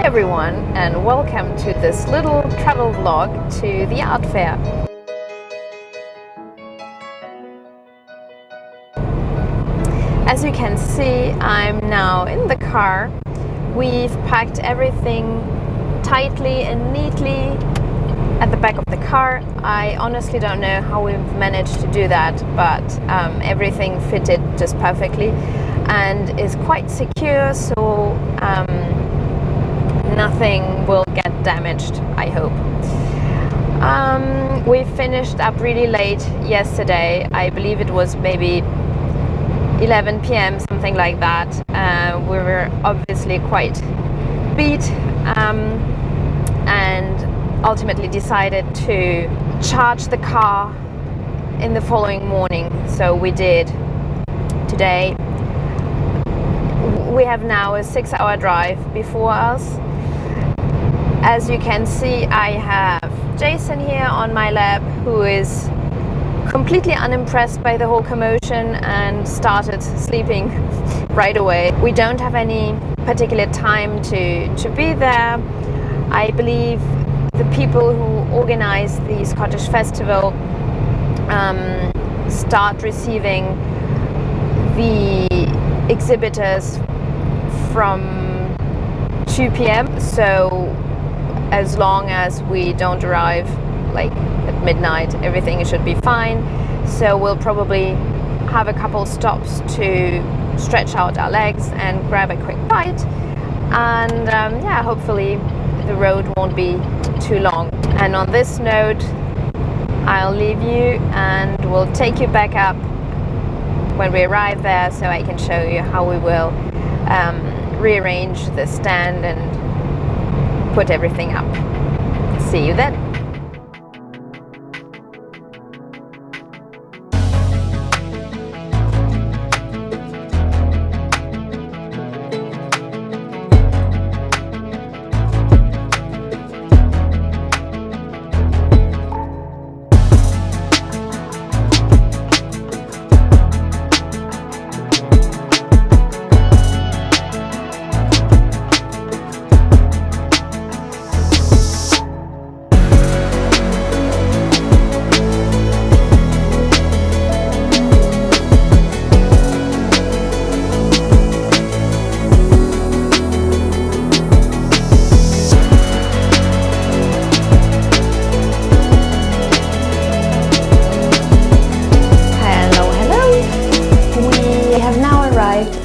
Hi everyone, and welcome to this little travel vlog to the art fair. As you can see, I'm now in the car. We've packed everything tightly and neatly at the back of the car. I honestly don't know how we've managed to do that, but everything fitted just perfectly and is quite secure, so nothing will get damaged, I hope. We finished up really late yesterday. I believe it was maybe 11 p.m, something like that. We were obviously quite beat and ultimately decided to charge the car in the following morning. So we did today. We have now a 6-hour drive before us. As you can see, I have Jason here on my lap, who is completely unimpressed by the whole commotion and started sleeping right away. We don't have any particular time to be there. I believe the people who organize the Scottish Festival start receiving the exhibitors from 2 p.m. So as long as we don't arrive like at midnight, everything should be fine. So we'll probably have a couple stops to stretch out our legs and grab a quick bite, and yeah, hopefully the road won't be too long. And on this note, I'll leave you and we'll take you back up when we arrive there, so I can show you how we will rearrange the stand and put everything up. See you then.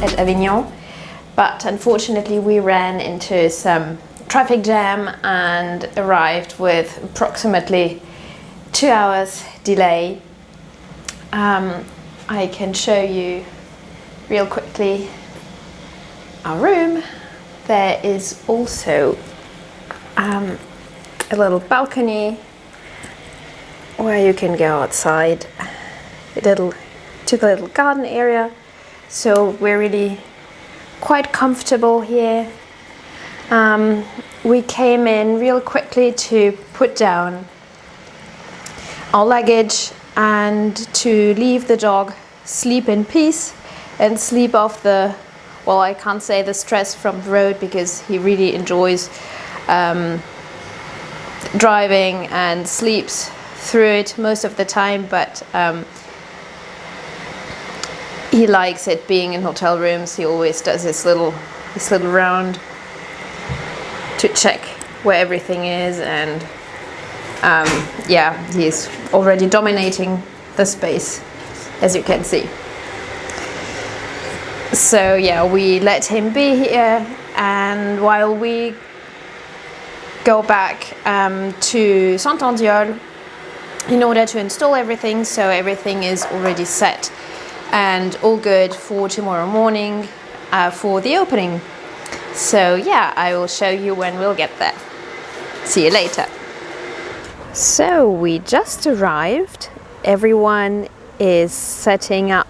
At Avignon, but unfortunately we ran into some traffic jam and arrived with approximately 2 hours delay. I can show you real quickly our room. There is also a little balcony where you can go outside to the little garden area. So we're really quite comfortable here. We came in real quickly to put down our luggage and to leave the dog sleep in peace and sleep off the, well, I can't say the stress from the road, because he really enjoys driving and sleeps through it most of the time, but he likes it being in hotel rooms. He always does his little round to check where everything is, and yeah, he's already dominating the space, as you can see. So yeah, we let him be here, and while we go back to Saint Andiol in order to install everything, so everything is already set and all good for tomorrow morning for the opening. So yeah, I will show you when we'll get there. See you later. So we just arrived. Everyone is setting up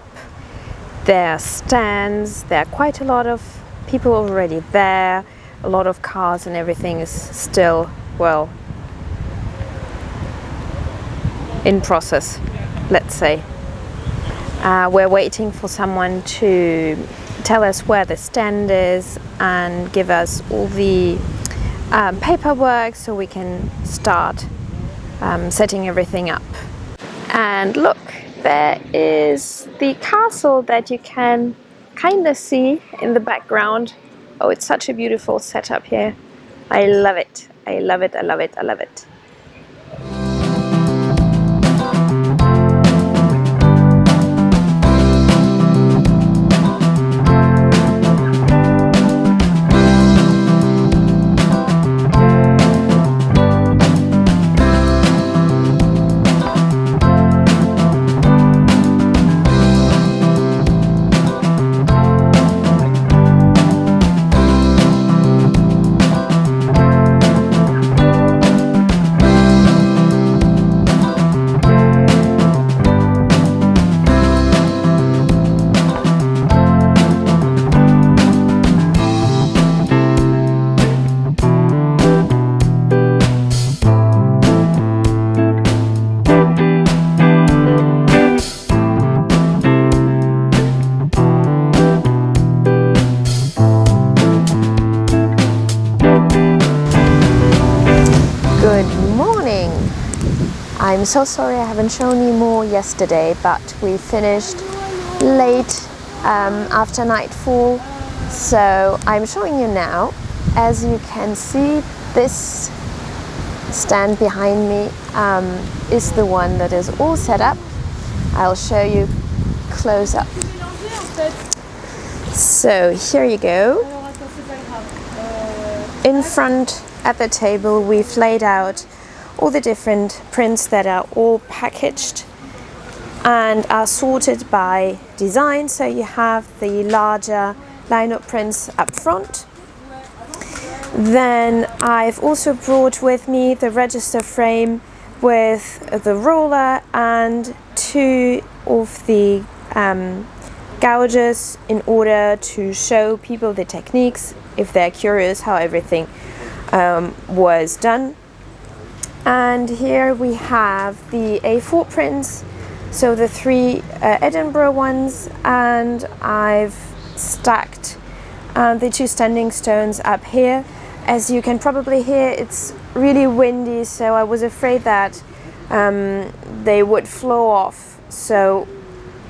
their stands. There are quite a lot of people already there. A lot of cars and everything is still, well, in process, let's say. We're waiting for someone to tell us where the stand is and give us all the paperwork so we can start setting everything up. And look, there is the castle that you can kind of see in the background. Oh, it's such a beautiful setup here. I love it. I love it. I love it. I love it. I'm so sorry I haven't shown you more yesterday, but we finished late after nightfall, so I'm showing you now. As you can see, this stand behind me is the one that is all set up. I'll show you close up. So here you go. In front at the table we've laid out all the different prints that are all packaged and are sorted by design. So you have the larger line-up prints up front. Then I've also brought with me the register frame with the roller and two of the gouges in order to show people the techniques if they're curious how everything was done. And here we have the A4 prints, so the three Edinburgh ones, and I've stacked the two standing stones up here. As you can probably hear, it's really windy, so I was afraid that they would flow off. So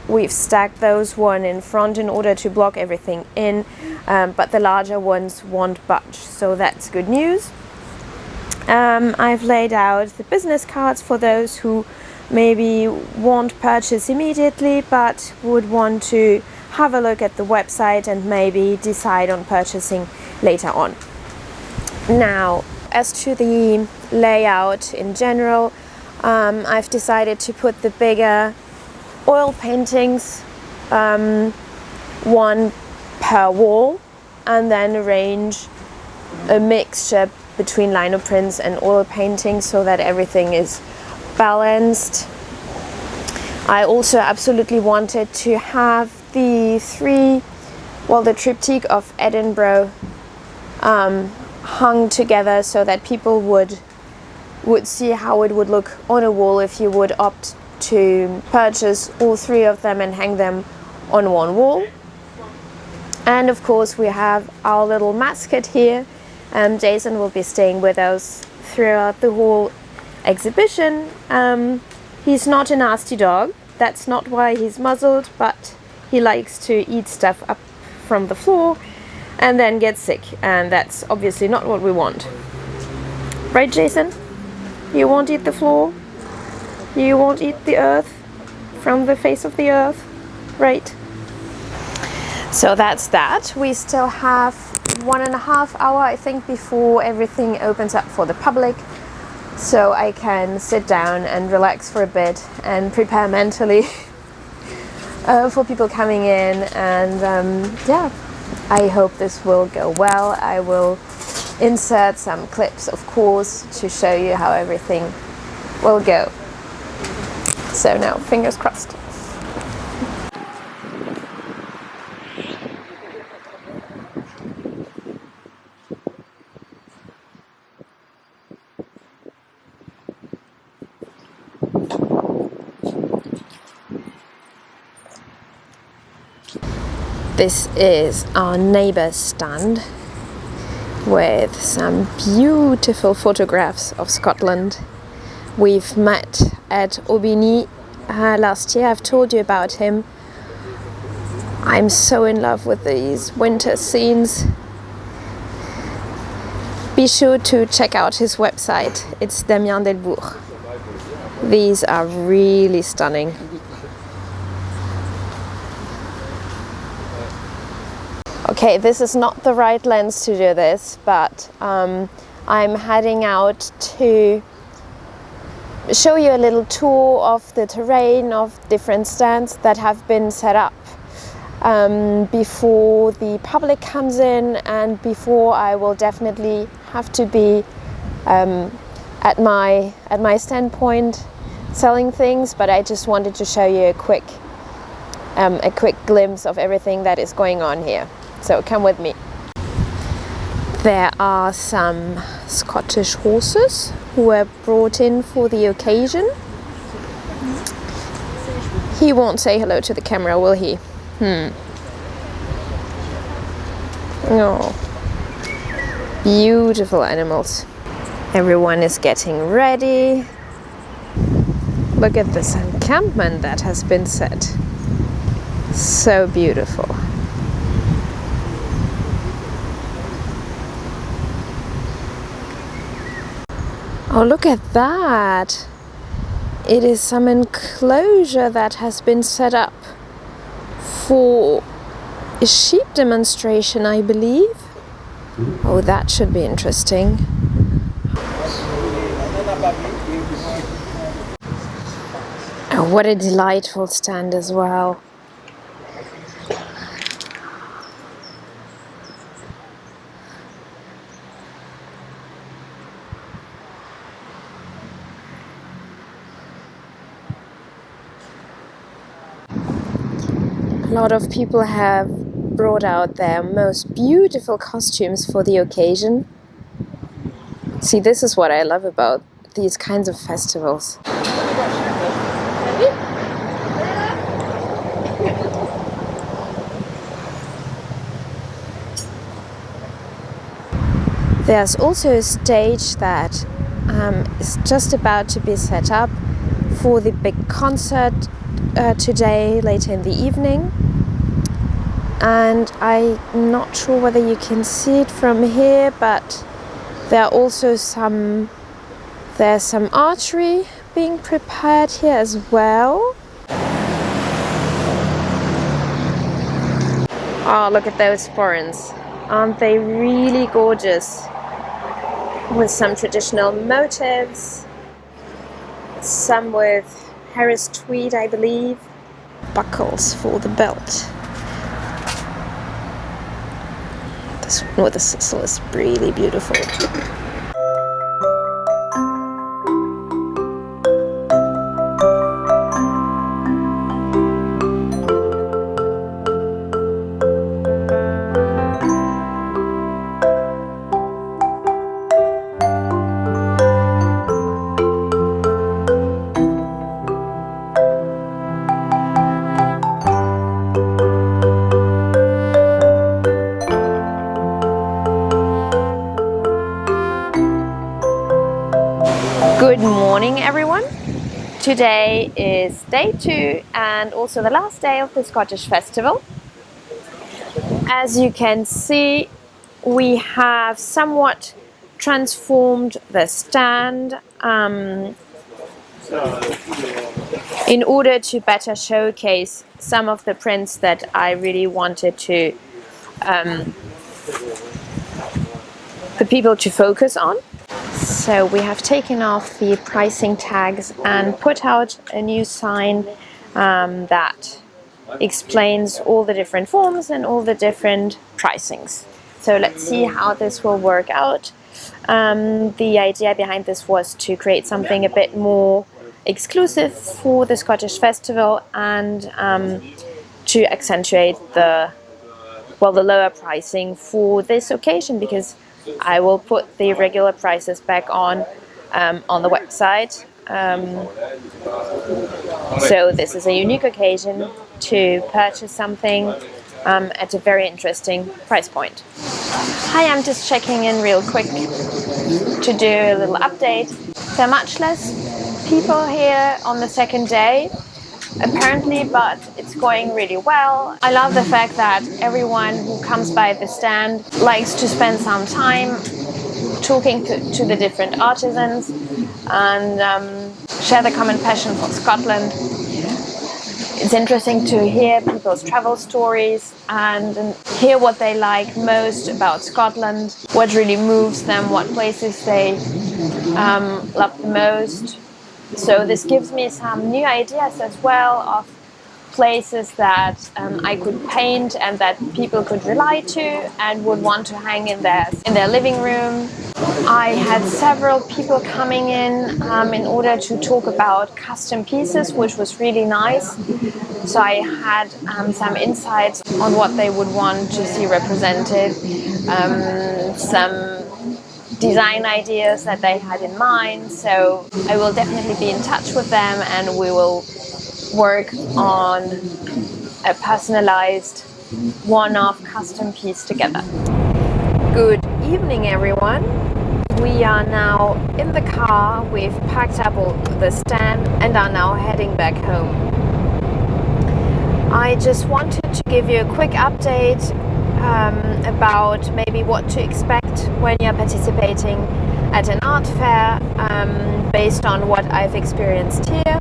we've stacked those one in front in order to block everything in, but the larger ones won't budge, so that's good news. I've laid out the business cards for those who maybe won't purchase immediately but would want to have a look at the website and maybe decide on purchasing later on. Now, as to the layout in general, I've decided to put the bigger oil paintings, one per wall, and then arrange a mixture between lino prints and oil paintings so that everything is balanced. I also absolutely wanted to have the the triptych of Edinburgh hung together so that people would see how it would look on a wall if you would opt to purchase all three of them and hang them on one wall. And of course we have our little mascot here. Jason will be staying with us throughout the whole exhibition. He's not a nasty dog, that's not why he's muzzled, but he likes to eat stuff up from the floor and then get sick, and that's obviously not what we want. Right, Jason? You won't eat the floor? You won't eat the earth from the face of the earth? Right. So that's that. We still have 1.5 hours, I think, before everything opens up for the public, so I can sit down and relax for a bit and prepare mentally for people coming in. And yeah, I hope this will go well. I will insert some clips, of course, to show you how everything will go. So now, fingers crossed. This is our neighbor's stand. with some beautiful photographs of Scotland. We've met at Aubigny last year. I've told you about him. I'm so in love with these winter scenes. Be sure to check out his website. It's Damien Delbourg. These are really stunning. Okay, this is not the right lens to do this, but I'm heading out to show you a little tour of the terrain of different stands that have been set up before the public comes in, and before I will definitely have to be at my standpoint selling things. But I just wanted to show you a quick glimpse of everything that is going on here. So come with me. There are some Scottish horses who were brought in for the occasion. He won't say hello to the camera, will he? Oh, beautiful animals. Everyone is getting ready. Look at this encampment that has been set. So beautiful. Oh, look at that. It is some enclosure that has been set up for a sheep demonstration, I believe. Oh, that should be interesting. Oh, what a delightful stand as well. A lot of people have brought out their most beautiful costumes for the occasion. See, this is what I love about these kinds of festivals. There's also a stage that is just about to be set up for the big concert today, later in the evening. And I'm not sure whether you can see it from here, but there's some archery being prepared here as well. Oh, look at those sporrans. Aren't they really gorgeous? With some traditional motifs, some with Harris tweed, I believe. Buckles for the belt. This one with the sisal is really beautiful. Good morning, everyone. Today is day 2 and also the last day of the Scottish Festival. As you can see, we have somewhat transformed the stand in order to better showcase some of the prints that I really wanted to the people to focus on. So we have taken off the pricing tags and put out a new sign that explains all the different forms and all the different pricings. So let's see how this will work out. The idea behind this was to create something a bit more exclusive for the Scottish Festival and to accentuate the lower pricing for this occasion, because I will put the regular prices back on the website. So this is a unique occasion to purchase something at a very interesting price point. Hi, I'm just checking in real quick to do a little update. There are much less people here on the second day, apparently, but it's going really well. I love the fact that everyone who comes by the stand likes to spend some time talking to the different artisans and share the common passion for Scotland. It's interesting to hear people's travel stories and hear what they like most about Scotland, what really moves them, what places they love the most. So this gives me some new ideas as well of places that I could paint and that people could relate to and would want to hang in their living room. I had several people coming in order to talk about custom pieces, which was really nice. So I had some insights on what they would want to see represented, some design ideas that they had in mind. So I will definitely be in touch with them and we will work on a personalized one-off custom piece together. Good evening, everyone. We are now in the car. We've packed up all the stand and are now heading back home. I just wanted to give you a quick update about maybe what to expect when you're participating at an art fair based on what I've experienced here.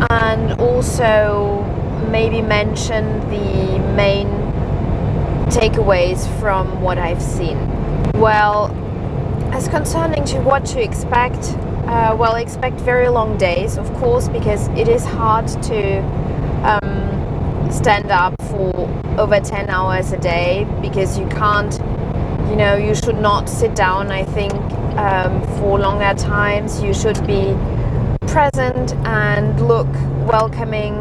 And also maybe mention the main takeaways from what I've seen. Well, as concerning to what to expect, expect very long days, of course, because it is hard to stand up for over 10 hours a day, because you can't, you should not sit down, I think, for longer times. You should be present and look welcoming,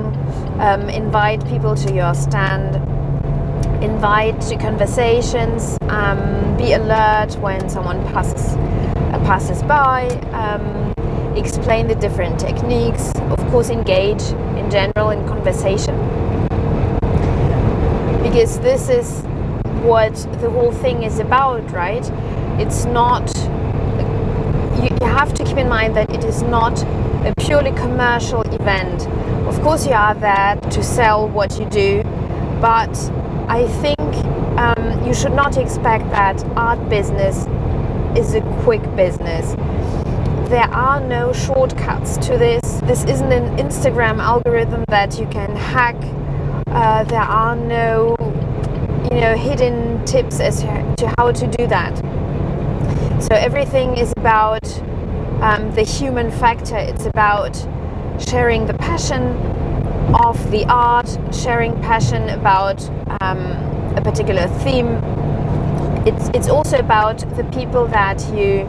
invite people to your stand, invite to conversations, be alert when someone passes by, explain the different techniques, of course engage in general in conversation, because this is what the whole thing is about, right? It's not, you have to keep in mind that it is not a purely commercial event. Of course you are there to sell what you do, but I think you should not expect that art business is a quick business. There are no shortcuts to this. This isn't an Instagram algorithm that you can hack. There are no hidden tips as to how to do that. So everything is about the human factor. It's about sharing the passion of the art, sharing passion about a particular theme. It's also about the people that you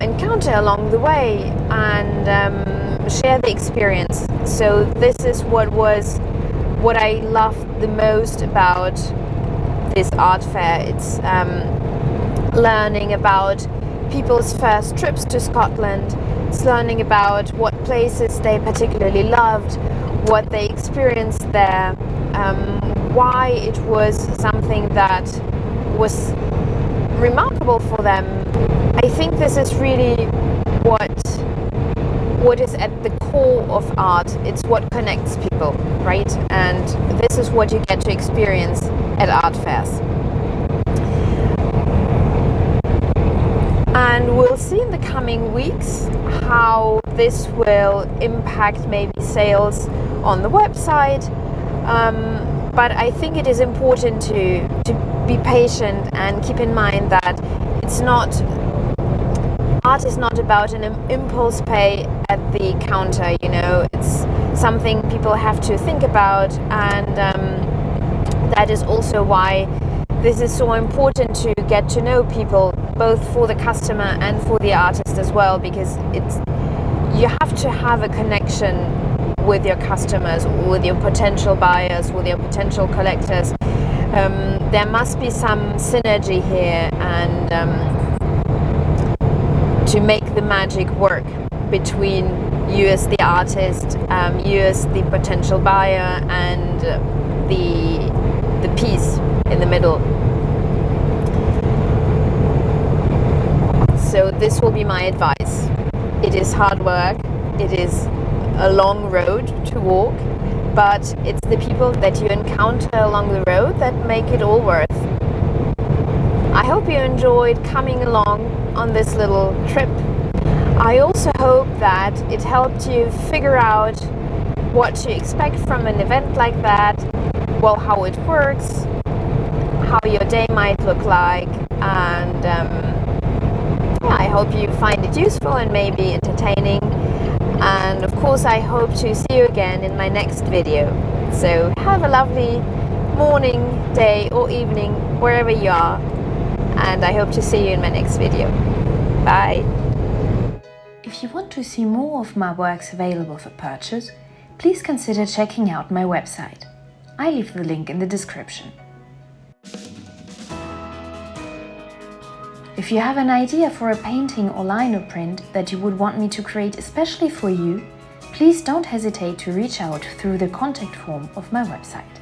encounter along the way and share the experience. So this is what I loved the most about this art fair. It's learning about people's first trips to Scotland. It's learning about what places they particularly loved, what they experienced there, why it was something that was remarkable for them. I think this is really what is at the core of art. It's what connects people, right? And this is what you get to experience at art fairs. And we'll see in the coming weeks how this will impact maybe sales on the website. But I think it is important to be patient and keep in mind that art is not about an impulse pay at the counter, it's something people have to think about, and that is also why this is so important to get to know people, both for the customer and for the artist as well, because you have to have a connection with your customers, with your potential buyers, with your potential collectors. There must be some synergy here, and to make the magic work between you as the artist, you as the potential buyer, and the piece in the middle. this will be my advice. It is hard work, it is a long road to walk, but it's the people that you encounter along the road that make it all worth. I hope you enjoyed coming along on this little trip. I also hope that it helped you figure out what to expect from an event like that, well, how it works, how your day might look like, and I hope you find it useful and maybe entertaining. And of course, I hope to see you again in my next video. So have a lovely morning, day or evening, wherever you are. And I hope to see you in my next video. Bye. If you want to see more of my works available for purchase, please consider checking out my website. I leave the link in the description. If you have an idea for a painting or lino print that you would want me to create especially for you, please don't hesitate to reach out through the contact form of my website.